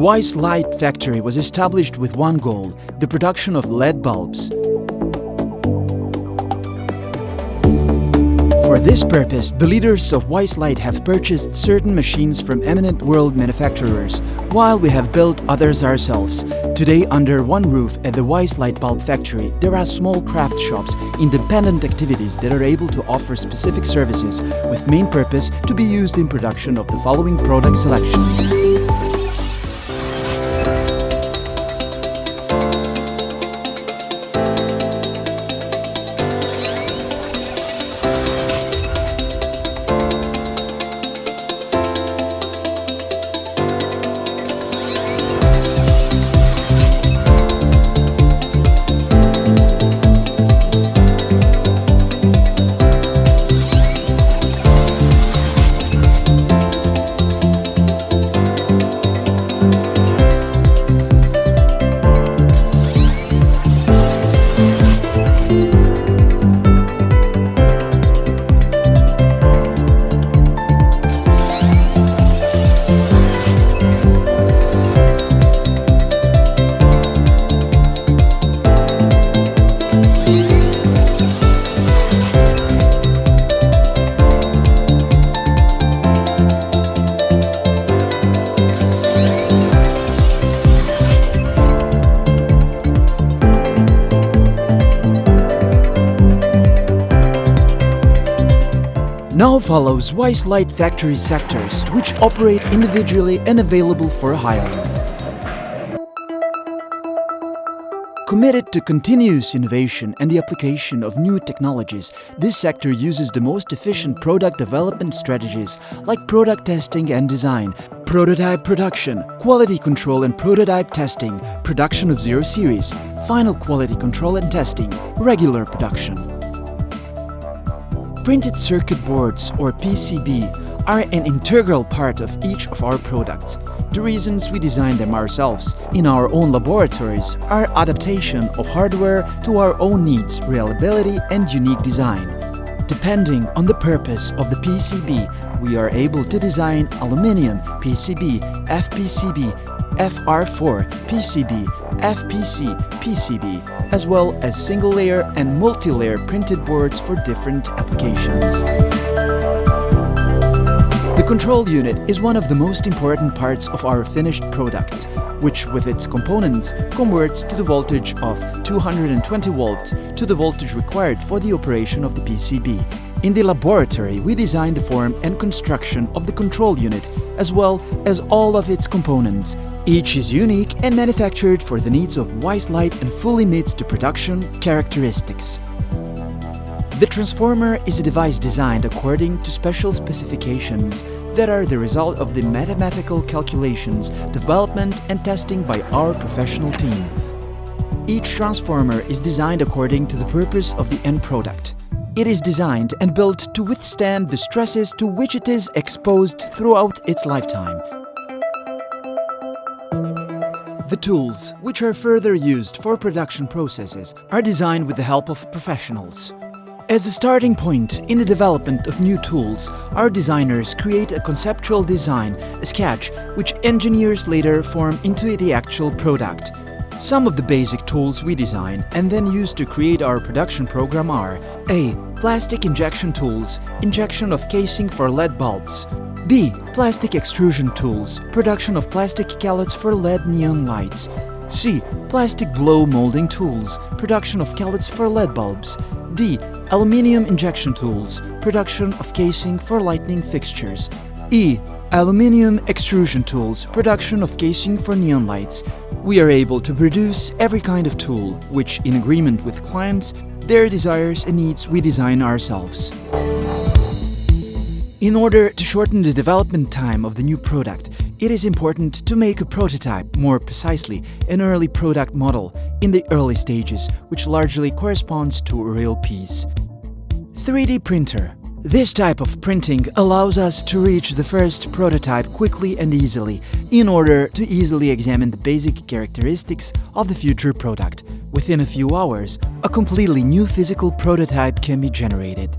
Weiss Light Factory was established with one goal: the production of LED bulbs. For this purpose, the leaders of Weiss Light have purchased certain machines from eminent world manufacturers, while we have built others ourselves. Today, under one roof at the Weiss Light Bulb Factory, there are small craft shops, independent activities that are able to offer specific services, with main purpose to be used in production of the following product selection. Now follows Weiss Light Factory sectors, which operate individually and available for hiring. Committed to continuous innovation and the application of new technologies, this sector uses the most efficient product development strategies like product testing and design, prototype production, quality control and prototype testing, production of zero series, final quality control and testing, regular production. Printed circuit boards, or PCB, are an integral part of each of our products. The reasons we design them ourselves in our own laboratories are adaptation of hardware to our own needs, reliability and unique design. Depending on the purpose of the PCB, we are able to design aluminium PCB, FPCB, FR4 PCB, FPC PCB, as well as single-layer and multi-layer printed boards for different applications. The control unit is one of the most important parts of our finished products, which with its components converts to the voltage of 220 volts to the voltage required for the operation of the PCB. In the laboratory, we design the form and construction of the control unit, as well as all of its components. Each is unique and manufactured for the needs of Weiss Light and fully meets the production characteristics. The transformer is a device designed according to special specifications that are the result of the mathematical calculations, development and testing by our professional team. Each transformer is designed according to the purpose of the end product. It is designed and built to withstand the stresses to which it is exposed throughout its lifetime. The tools, which are further used for production processes, are designed with the help of professionals. As a starting point in the development of new tools, our designers create a conceptual design, a sketch, which engineers later form into the actual product. Some of the basic tools we design and then use to create our production program are: A. Plastic injection tools, injection of casing for LED bulbs. B. Plastic extrusion tools, production of plastic callets for LED neon lights. C. Plastic blow molding tools, production of callets for LED bulbs. D. Aluminium injection tools, production of casing for lighting fixtures. E. Aluminium extrusion tools, production of casing for neon lights. We are able to produce every kind of tool, which, in agreement with clients, their desires and needs, we design ourselves. In order to shorten the development time of the new product, it is important to make a prototype, more precisely, an early product model, in the early stages, which largely corresponds to a real piece. 3D printer. This type of printing allows us to reach the first prototype quickly and easily, in order to easily examine the basic characteristics of the future product. Within a few hours, a completely new physical prototype can be generated.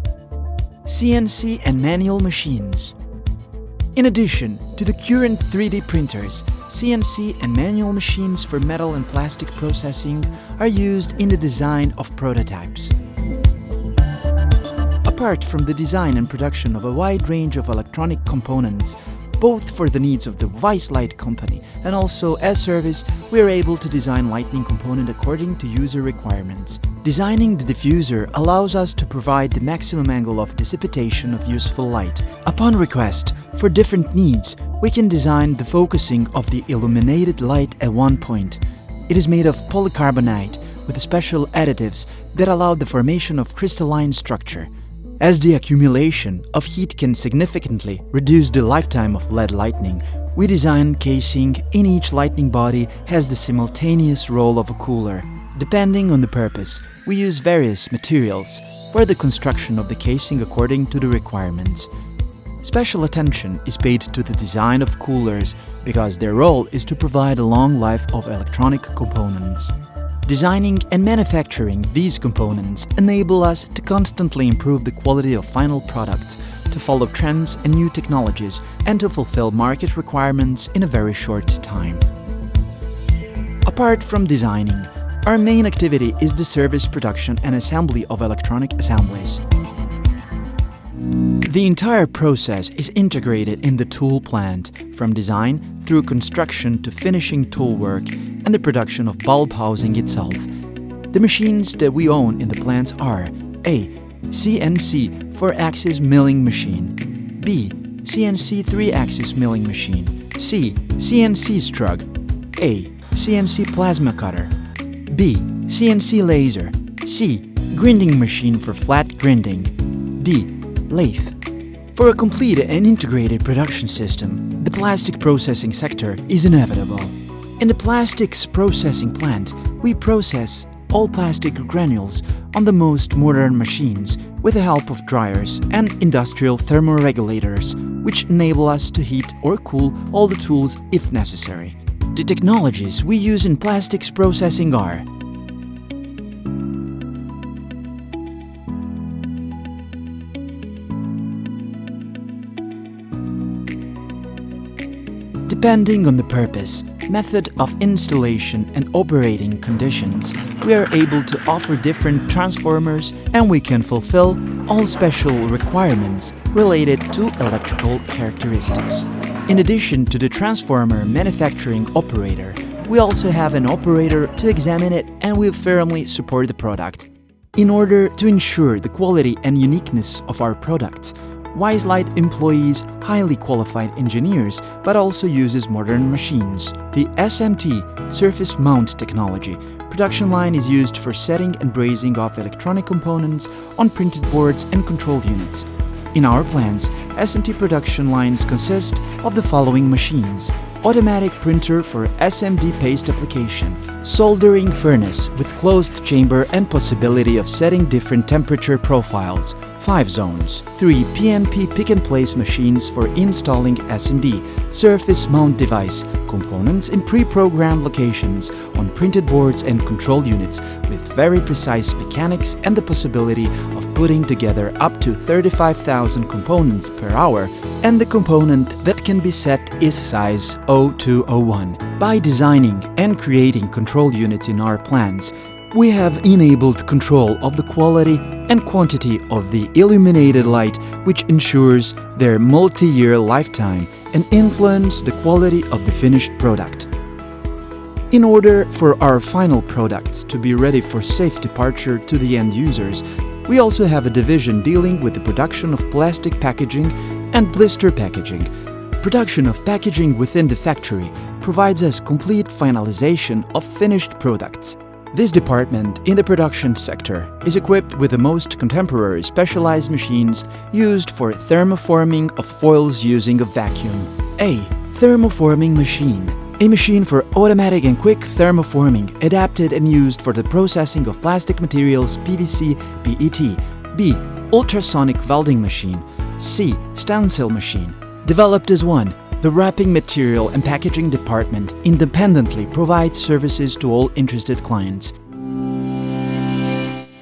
CNC and manual machines. In addition to the current 3D printers, CNC and manual machines for metal and plastic processing are used in the design of prototypes. Apart from the design and production of a wide range of electronic components, both for the needs of the Weiss light company and also as service, we are able to design lighting component according to user requirements. Designing the diffuser allows us to provide the maximum angle of dissipation of useful light. Upon request, for different needs, we can design the focusing of the illuminated light at one point. It is made of polycarbonate with special additives that allow the formation of crystalline structure. As the accumulation of heat can significantly reduce the lifetime of LED lighting, we design casing in each lighting body has the simultaneous role of a cooler. Depending on the purpose, we use various materials for the construction of the casing according to the requirements. Special attention is paid to the design of coolers because their role is to provide a long life of electronic components. Designing and manufacturing these components enable us to constantly improve the quality of final products, to follow trends and new technologies, and to fulfill market requirements in a very short time. Apart from designing, our main activity is the service, production and assembly of electronic assemblies. The entire process is integrated in the tool plant, from design through construction to finishing tool work and the production of bulb housing itself. The machines that we own in the plants are A. CNC 4-axis milling machine, B. CNC 3-axis milling machine, C. CNC strug, A. CNC plasma cutter, B. CNC laser, C. Grinding machine for flat grinding, D. Lathe. For a complete and integrated production system, the plastic processing sector is inevitable. In the plastics processing plant, we process all plastic granules on the most modern machines with the help of dryers and industrial thermoregulators, which enable us to heat or cool all the tools if necessary. The technologies we use in plastics processing are depending on the purpose, method of installation and operating conditions, we are able to offer different transformers and we can fulfill all special requirements related to electrical characteristics. In addition to the transformer manufacturing operator, we also have an operator to examine it and we firmly support the product. In order to ensure the quality and uniqueness of our products, Weiss Light employs highly qualified engineers but also uses modern machines. The SMT surface mount technology production line is used for setting and brazing of electronic components on printed boards and control units. In our plants, SMT production lines consist of the following machines: automatic printer for SMD paste application, soldering furnace with closed chamber and possibility of setting different temperature profiles, 5 zones, 3 PNP pick-and-place machines for installing SMD, surface mount device, components in pre-programmed locations on printed boards and control units with very precise mechanics and the possibility of putting together up to 35,000 components per hour, and the component that can be set is size 0201. By designing and creating control units in our plants, we have enabled control of the quality and quantity of the illuminated light, which ensures their multi-year lifetime and influence the quality of the finished product. In order for our final products to be ready for safe departure to the end users, we also have a division dealing with the production of plastic packaging and blister packaging. Production of packaging within the factory provides us complete finalization of finished products. This department in the production sector is equipped with the most contemporary specialized machines used for thermoforming of foils using a vacuum. A. Thermoforming machine. A machine for automatic and quick thermoforming adapted and used for the processing of plastic materials PVC, PET. B. Ultrasonic welding machine. C. Stencil machine. Developed as one, the wrapping material and packaging department independently provides services to all interested clients.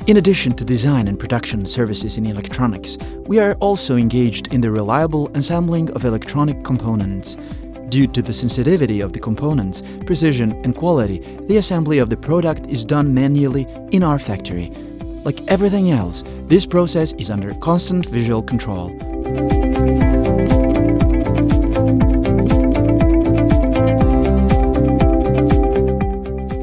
In addition to design and production services in electronics, we are also engaged in the reliable assembling of electronic components. Due to the sensitivity of the components, precision and quality, the assembly of the product is done manually in our factory. Like everything else, this process is under constant visual control.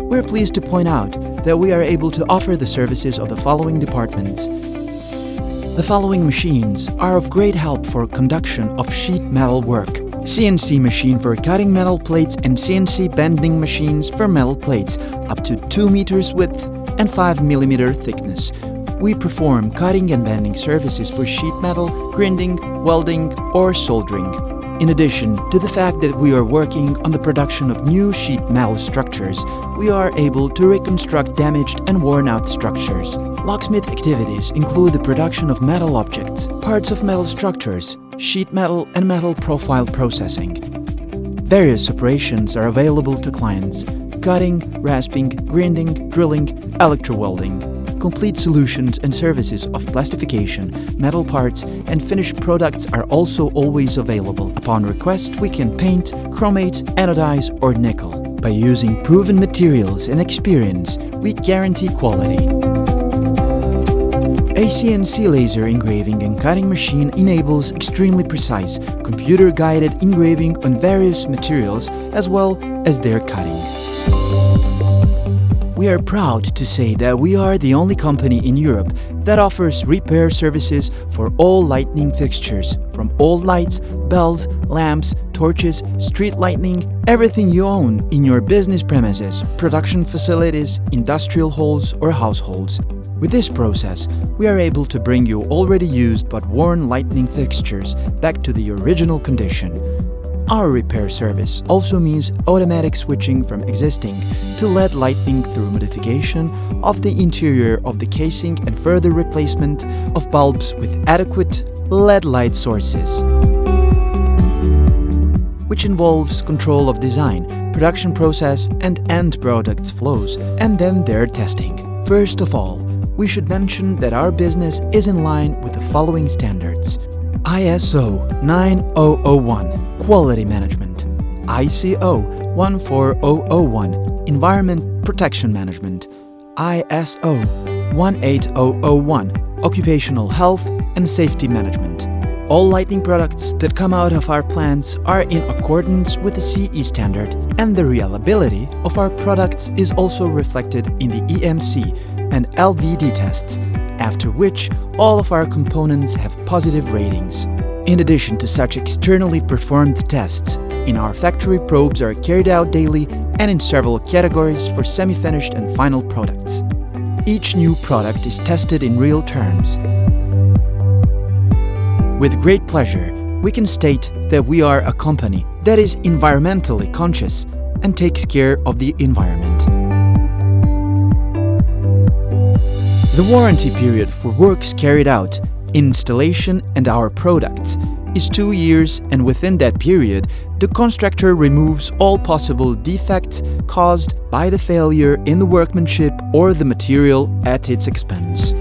We're pleased to point out that we are able to offer the services of the following departments. The following machines are of great help for conduction of sheet metal work. CNC machine for cutting metal plates and CNC bending machines for metal plates up to 2 meters width and 5 millimeter thickness. We perform cutting and bending services for sheet metal, grinding, welding or soldering. In addition to the fact that we are working on the production of new sheet metal structures, we are able to reconstruct damaged and worn-out structures. Locksmith activities include the production of metal objects, parts of metal structures, sheet metal and metal profile processing. Various operations are available to clients: cutting, rasping, grinding, drilling, electrowelding. Complete solutions and services of plastification, metal parts and finished products are also always available. Upon request, we can paint, chromate, anodize or nickel. By using proven materials and experience, we guarantee quality. A CNC laser engraving and cutting machine enables extremely precise, computer-guided engraving on various materials as well as their cutting. We are proud to say that we are the only company in Europe that offers repair services for all lighting fixtures, from old lights, bells, lamps, torches, street lighting, everything you own in your business premises, production facilities, industrial halls or households. With this process, we are able to bring you already used but worn lighting fixtures back to the original condition. Our repair service also means automatic switching from existing to LED lighting through modification of the interior of the casing and further replacement of bulbs with adequate LED light sources, which involves control of design, production process and end products flows, and then their testing. First of all, we should mention that our business is in line with the following standards: ISO 9001 Quality Management, ICO 14001 Environment Protection Management, ISO 18001 Occupational Health and Safety Management. All lighting products that come out of our plants are in accordance with the CE standard, and the reliability of our products is also reflected in the EMC and LVD tests, after which all of our components have positive ratings. In addition to such externally performed tests, in our factory probes are carried out daily and in several categories for semi-finished and final products. Each new product is tested in real terms. With great pleasure, we can state that we are a company that is environmentally conscious and takes care of the environment. The warranty period for works carried out, installation and our products is 2 years, and within that period, the constructor removes all possible defects caused by the failure in the workmanship or the material at its expense.